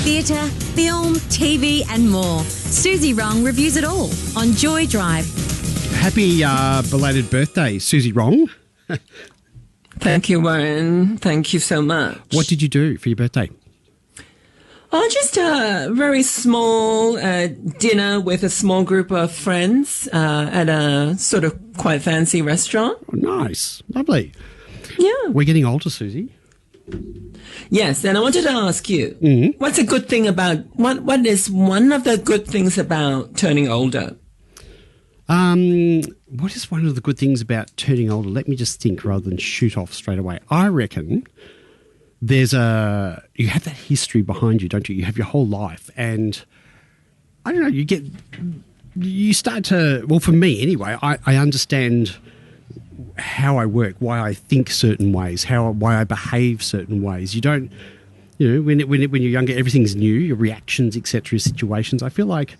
theatre, film, TV and more. Suzy Wrong reviews it all on Joy Drive. Happy belated birthday, Suzy Wrong. Thank you, Warren. Thank you so much. What did you do for your birthday? Oh, just a very small dinner with a small group of friends at a sort of quite fancy restaurant. Oh, nice. Lovely. Yeah. We're getting older, Suzy. Yes, and I wanted to ask you, what's a good thing about, what is one of the good things about turning older? What is one of the good things about turning older? Let me just think rather than shoot off straight away. I reckon you have that history behind you, don't you? You have your whole life, and I don't know, you start to, well, for me anyway, I understand how I work, why I think certain ways, why I behave certain ways. You don't, when you're younger, everything's new, your reactions, etc., situations. I feel like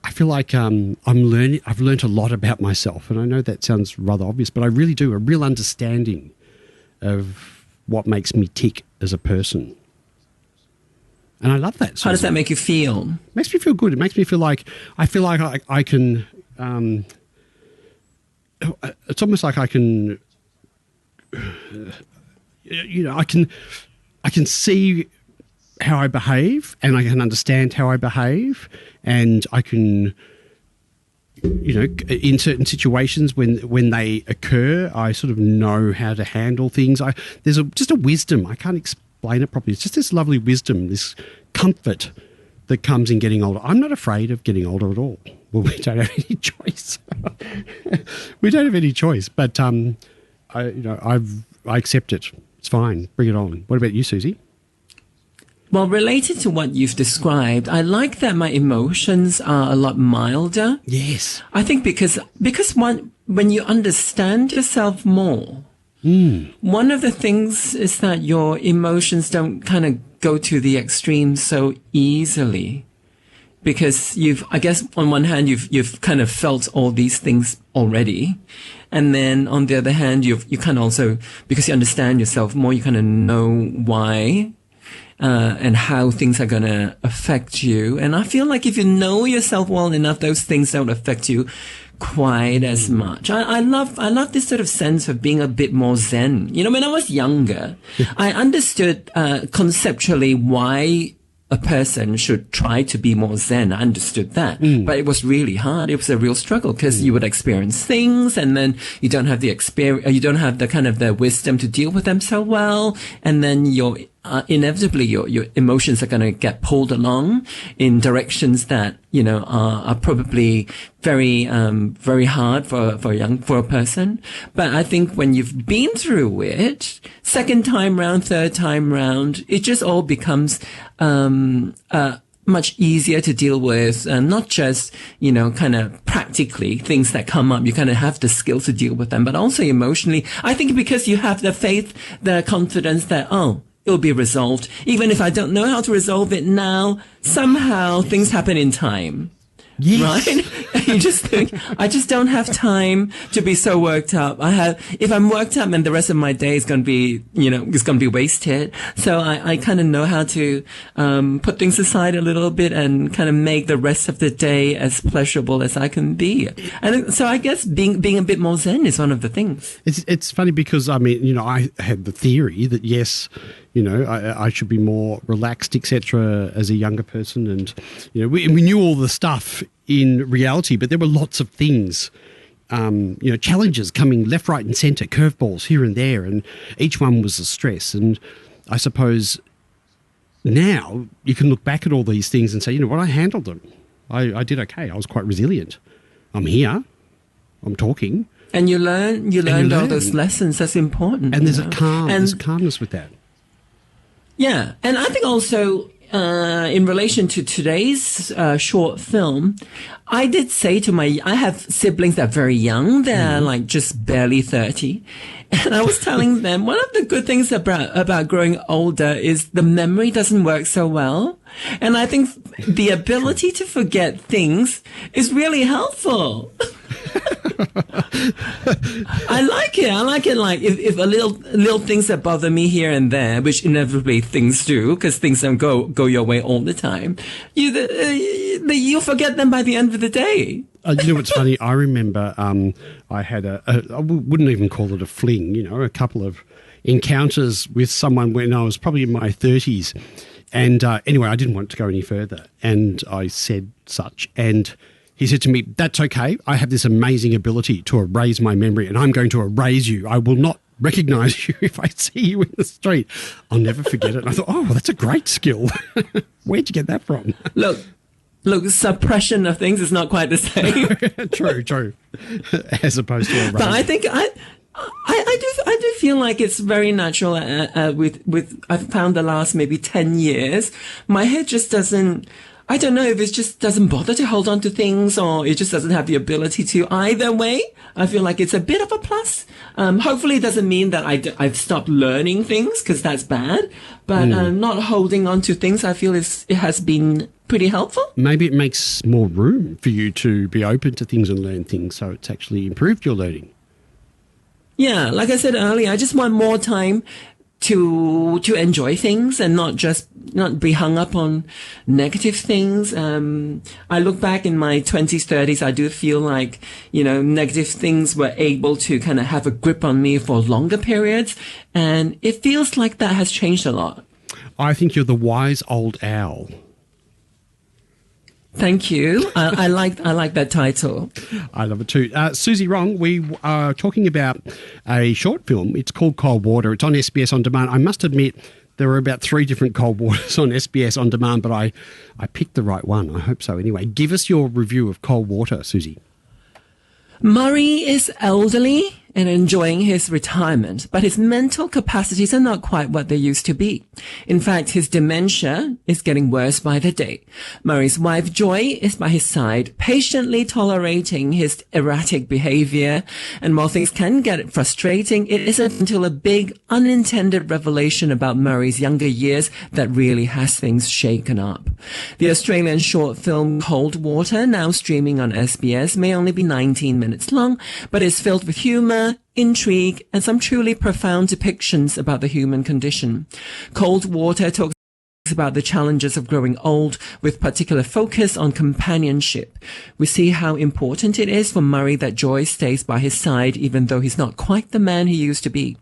I've learned a lot about myself, and I know that sounds rather obvious, but I really do, a real understanding of what makes me tick as a person. And I love that. How does that make you feel? It makes me feel good. It makes me feel like I can, it's almost like I can, I can see how I behave, and I can understand how I behave, and I can, in certain situations when they occur, I sort of know how to handle things. There's just a wisdom. I can't explain it properly. It's just this lovely wisdom, this comfort that comes in getting older. I'm not afraid of getting older at all. Well, we don't have any choice. We don't have any choice, but I accept it. It's fine. Bring it on. What about you, Suzy? Well, related to what you've described, I like that my emotions are a lot milder. Yes. I think because when you understand yourself more, one of the things is that your emotions don't kind of go to the extreme so easily. Because I guess on one hand, you've kind of felt all these things already. And then on the other hand, you kind of also, because you understand yourself more, you kind of know why, and how things are going to affect you. And I feel like if you know yourself well enough, those things don't affect you quite as much. I love this sort of sense of being a bit more zen. When I was younger, I understood, conceptually why a person should try to be more zen. I understood that. But it was really hard. It was a real struggle because you would experience things and then you don't have the you don't have the kind of the wisdom to deal with them so well. And then inevitably your emotions are going to get pulled along in directions that, are probably very, very hard for a person. But I think when you've been through it, second time round, third time round, it just all becomes, much easier to deal with, and not just, kind of practically things that come up. You kind of have the skill to deal with them, but also emotionally. I think because you have the faith, the confidence that, it'll be resolved. Even if I don't know how to resolve it now, somehow things happen in time. Yes. Right? You just think, I just don't have time to be so worked up. If I'm worked up, then the rest of my day is going to be, it's going to be wasted. So I kind of know how to, put things aside a little bit and kind of make the rest of the day as pleasurable as I can be. And so I guess being a bit more zen is one of the things. It's funny because, I had the theory that yes, I should be more relaxed, etc., as a younger person. And, we knew all the stuff in reality, but there were lots of things, challenges coming left, right and centre, curveballs here and there, and each one was a stress. And I suppose now you can look back at all these things and say, I handled them. I did okay. I was quite resilient. I'm here. I'm talking. And you learned all those lessons. That's important. And there's a calmness with that. Yeah. And I think also, in relation to today's short film, I did say I have siblings that are very young. They're like just barely 30. And I was telling them one of the good things about growing older is the memory doesn't work so well. And I think the ability to forget things is really helpful. I like it. I like it. Like if a little things that bother me here and there, which inevitably things do, because things don't go your way all the time. You forget them by the end of the day. You know what's funny? I remember I had I wouldn't even call it a fling. You know, a couple of encounters with someone when I was probably in my 30s. And anyway, I didn't want to go any further. And I said such. And he said to me, "That's okay. I have this amazing ability to erase my memory, and I'm going to erase you. I will not recognize you if I see you in the street." I'll never forget it. And I thought, oh, that's a great skill. Where'd you get that from? Look, suppression of things is not quite the same. True. As opposed to erasing. But I think I do feel like it's very natural. With I've found the last maybe 10 years, my head just doesn't. I don't know if it just doesn't bother to hold on to things, or it just doesn't have the ability to. Either way, I feel like it's a bit of a plus. Hopefully, it doesn't mean that I've stopped learning things, because that's bad. But not holding on to things, I feel it has been pretty helpful. Maybe it makes more room for you to be open to things and learn things, so it's actually improved your learning. Yeah, like I said earlier, I just want more time to enjoy things and not be hung up on negative things. I look back in my 20s, 30s, I do feel like, negative things were able to kind of have a grip on me for longer periods. And it feels like that has changed a lot. I think you're the wise old owl. Thank you. I like that title. I love it too. Suzy Wrong, we are talking about a short film. It's called Cold Water. It's on SBS On Demand. I must admit, there were about 3 different Cold Waters on SBS On Demand, but I picked the right one. I hope so. Anyway, give us your review of Cold Water, Suzy. Murray is elderly and enjoying his retirement, but his mental capacities are not quite what they used to be. In fact, his dementia is getting worse by the day. Murray's wife, Joy, is by his side, patiently tolerating his erratic behavior. And while things can get frustrating, it isn't until a big unintended revelation about Murray's younger years that really has things shaken up. The Australian short film Cold Water, now streaming on SBS, may only be 19 minutes long, but is filled with humour, intrigue, and some truly profound depictions about the human condition. Cold Water talks about the challenges of growing old, with particular focus on companionship. We see how important it is for Murray that Joy stays by his side, even though he's not quite the man he used to be.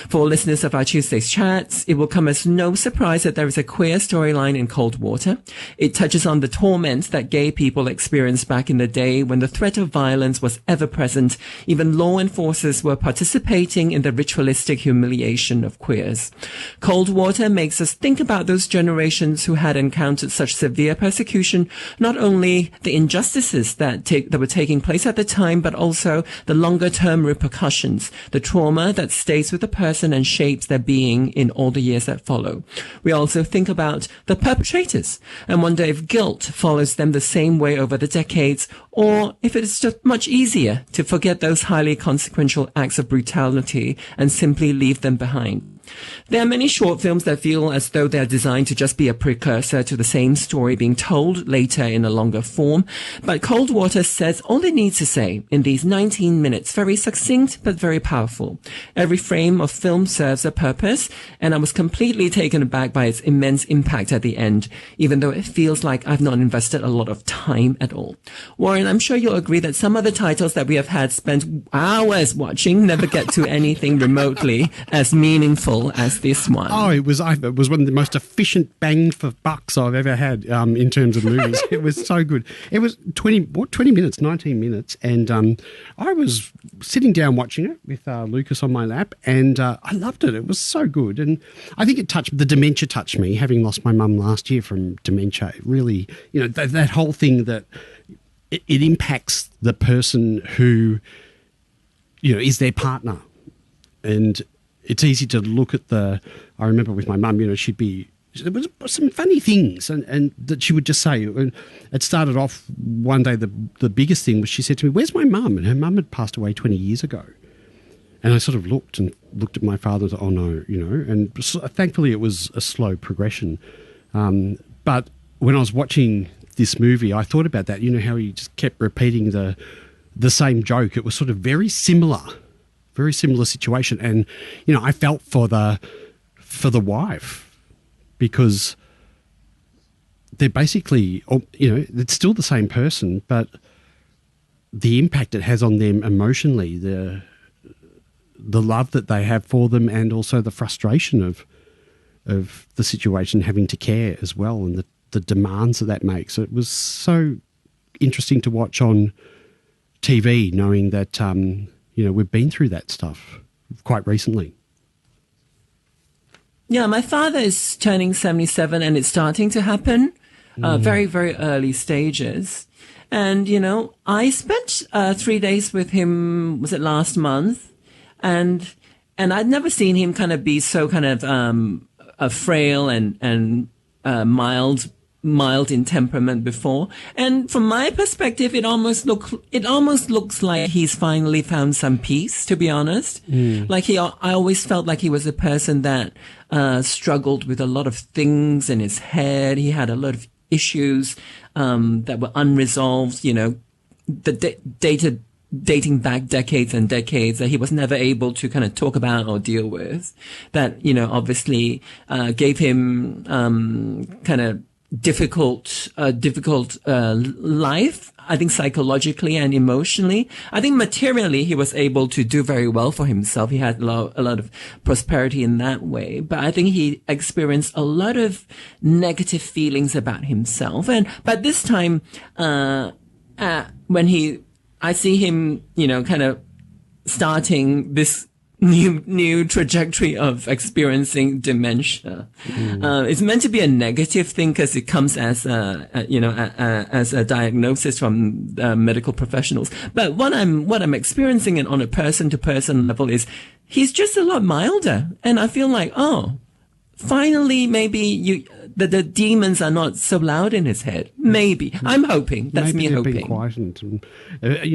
For listeners of our Tuesday's chats, it will come as no surprise that there is a queer storyline in Cold Water. It touches on the torment that gay people experienced back in the day when the threat of violence was ever present. Even law enforcers were participating in the ritualistic humiliation of queers. Cold Water makes us think about those generations who had encountered such severe persecution, not only the injustices that were taking place at the time, but also the longer-term repercussions, the trauma that stays with a person and shapes their being in all the years that follow. We also think about the perpetrators and wonder if guilt follows them the same way over the decades, or if it is just much easier to forget those highly consequential acts of brutality and simply leave them behind. There are many short films that feel as though they are designed to just be a precursor to the same story being told later in a longer form, but Cold Water says all it needs to say in these 19 minutes, very succinct but very powerful. Every frame of film serves a purpose, and I was completely taken aback by its immense impact at the end, even though it feels like I've not invested a lot of time at all. Warren, I'm sure you'll agree that some of the titles that we have had spent hours watching never get to anything remotely as meaningful as this one. Oh, it was one of the most efficient bang for bucks I've ever had in terms of movies. It was so good. It was 19 minutes, and I was sitting down watching it with Lucas on my lap, and I loved it. It was so good, and I think the dementia touched me, having lost my mum last year from dementia. It really, that whole thing that it impacts the person who, is their partner, and it's easy to look at I remember with my mum, there was some funny things and that she would just say. And it started off one day, the biggest thing was she said to me, "Where's my mum?" And her mum had passed away 20 years ago. And I sort of looked at my father and thought, oh no, and thankfully it was a slow progression. But when I was watching this movie, I thought about that, how he just kept repeating the the same joke. It was sort of very similar situation. And, I felt for the wife, because they're basically, it's still the same person, but the impact it has on them emotionally, the love that they have for them, and also the frustration of the situation, having to care as well, and the demands that makes. It was so interesting to watch on TV, knowing that, we've been through that stuff quite recently. Yeah, my father is turning 77 and it's starting to happen. Very, very early stages. And, I spent 3 days with him, was it last month? And I'd never seen him kind of be so kind of frail and mild in temperament before. And from my perspective, it almost looks like he's finally found some peace, to be honest. Like I always felt like he was a person that struggled with a lot of things in his head. He had a lot of issues that were unresolved, dating back decades and decades, that he was never able to kind of talk about or deal with, that, obviously gave him kind of difficult life, I think, psychologically and emotionally. I think materially he was able to do very well for himself. He had a lot of prosperity in that way. But I think he experienced a lot of negative feelings about himself. But this time, when I see him, kind of starting this new trajectory of experiencing dementia. It's meant to be a negative thing because it comes as a diagnosis from medical professionals. But what I'm experiencing it on a person to person level is he's just a lot milder, and I feel like, finally maybe the demons are not so loud in his head. Maybe. I'm hoping. That's maybe me hoping. Been quietened. And,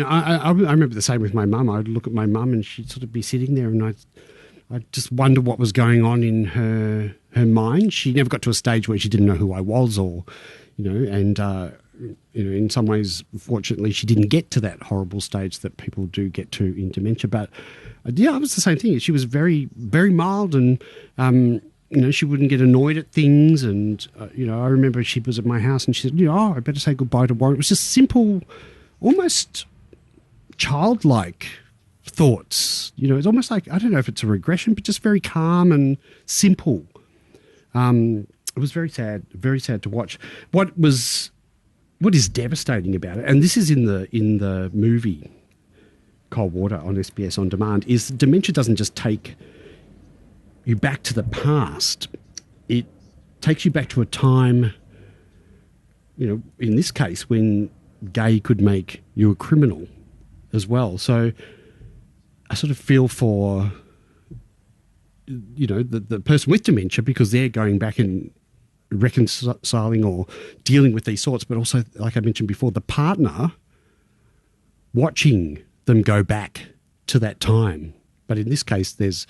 I remember the same with my mum. I'd look at my mum and she'd sort of be sitting there, and I'd just wonder what was going on in her mind. She never got to a stage where she didn't know who I was, or, and, in some ways, fortunately, she didn't get to that horrible stage that people do get to in dementia. But, it was the same thing. She was very, very mild, and, she wouldn't get annoyed at things. And, I remember she was at my house and she said, I better say goodbye to Warren. It was just simple, almost childlike thoughts. It's almost like, I don't know if it's a regression, but just very calm and simple. It was very sad to watch. What is devastating about it, and this is in the movie Cold Water on SBS On Demand, is dementia doesn't just take you back to the past. It takes you back to a time, in this case, when gay could make you a criminal as well. So I sort of feel for, the person with dementia, because they're going back and reconciling or dealing with these thoughts, but also, like I mentioned before, the partner watching them go back to that time. But in this case, there's,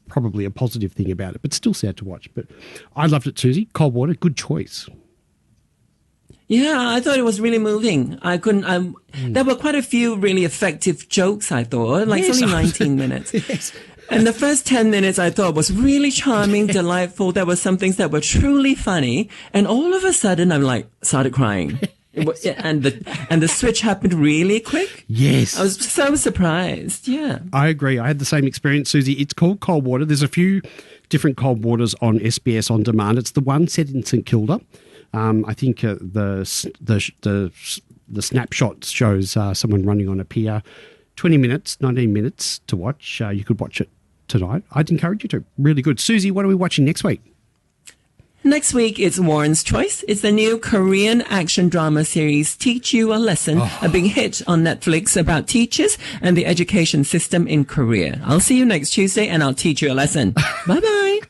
probably a positive thing about it, but still sad to watch. But I loved it, Suzy. Cold Water, good choice. Yeah, I thought it was really moving. There were quite a few really effective jokes, I thought. It's only 19 minutes. Yes. And the first 10 minutes I thought was really charming, delightful. There were some things that were truly funny. And all of a sudden, started crying. And the switch happened really quick. Yes. I was so surprised. Yeah. I agree. I had the same experience, Suzy. It's called Cold Water. There's a few different Cold Waters on SBS On Demand. It's the one set in St Kilda. I think the snapshot shows someone running on a pier. 19 minutes to watch. You could watch it tonight. I'd encourage you to. Really good. Suzy, what are we watching next week? Next week, it's Warren's Choice. It's the new Korean action drama series, Teach You a Lesson, a big hit on Netflix about teachers and the education system in Korea. I'll see you next Tuesday, and I'll teach you a lesson. Bye-bye.